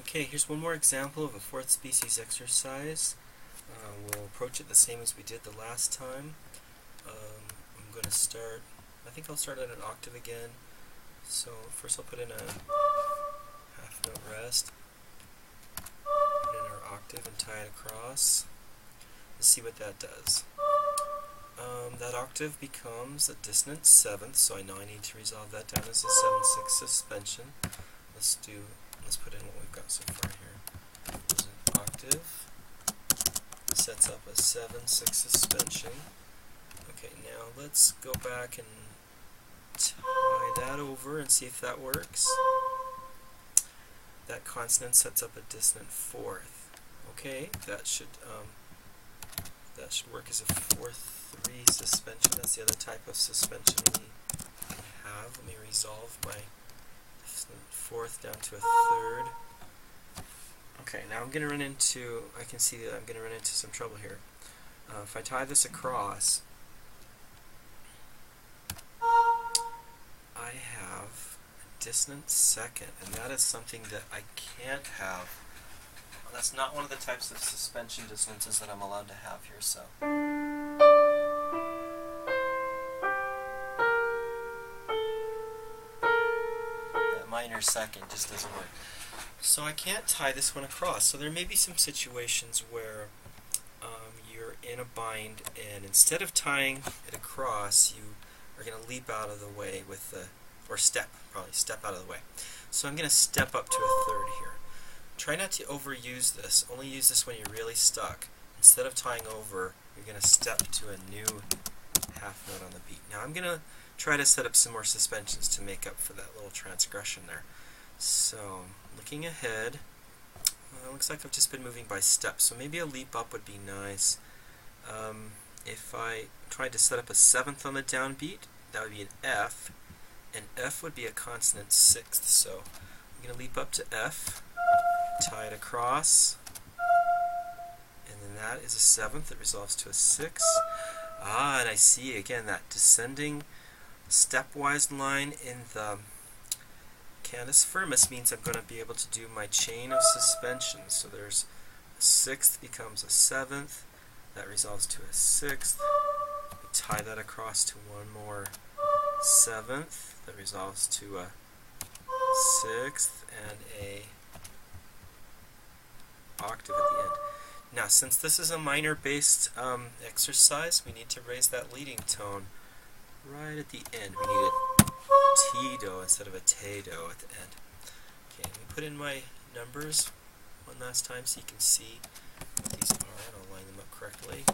Okay, here's one more example of a fourth species exercise. We'll approach it the same as we did the last time. I'm going to start, I think I'll start at an octave again. So first I'll put in a half note rest, put in our octave and tie it across. Let's see what that does. That octave becomes a dissonant seventh, so I know I need to resolve that down as a 7/6 suspension. Let's put in what we've got so far here. There's an octave, sets up a 7/6 suspension. Okay, now let's go back and tie that over and see if that works. That consonant sets up a dissonant fourth. Okay, that should work as a 4/3 suspension. That's the other type of suspension we have. Let me resolve my fourth down to a third. Okay, now I'm going to run into, I can see that I'm going to run into some trouble here. If I tie this across, I have a dissonant second, and that is something that I can't have. That's not one of the types of suspension dissonances that I'm allowed to have here, so. Minor second just doesn't work. So I can't tie this one across. So there may be some situations where you're in a bind, and instead of tying it across, you are going to leap out of the way with the, or step out of the way. So I'm going to step up to a third here. Try not to overuse this. Only use this when you're really stuck. Instead of tying over, you're going to step to a new half note on the beat. Now I'm going to try to set up some more suspensions to make up for that little transgression there. So, looking ahead, it looks like I've just been moving by steps, so maybe a leap up would be nice. If I tried to set up a seventh on the downbeat, that would be an F, and F would be a consonant sixth. So I'm going to leap up to F, tie it across, and then that is a seventh that resolves to a sixth. And I see again that descending stepwise line in the cantus firmus means I'm going to be able to do my chain of suspensions. So there's a sixth becomes a seventh, that resolves to a sixth. We tie that across to one more seventh, that resolves to a sixth, and a octave at the end. Now, since this is a minor-based exercise, we need to raise that leading tone right at the end. We need a T-do instead of a Te-do at the end. Okay, let me put in my numbers one last time so you can see what these are, and I'll line them up correctly.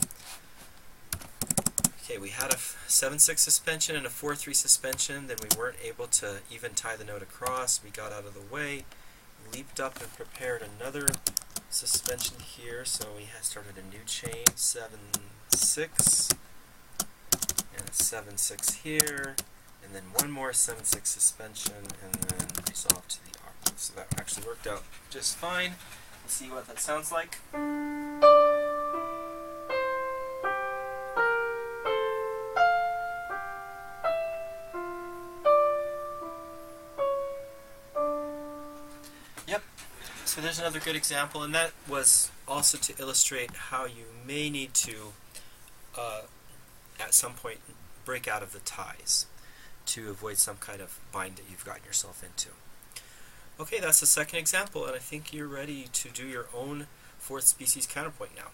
Okay, we had a 7/6 suspension and a 4/3 suspension, then we weren't able to even tie the note across. We got out of the way, leaped up and prepared another suspension here, so we started a new chain, 7/6, and a 7/6 here, and then one more 7/6 suspension, and then resolve to the octave. So that actually worked out just fine. Let's see what that sounds like. Yep. So there's another good example, and that was also to illustrate how you may need to, at some point, break out of the ties to avoid some kind of bind that you've gotten yourself into. Okay, that's the second example, and I think you're ready to do your own fourth species counterpoint now.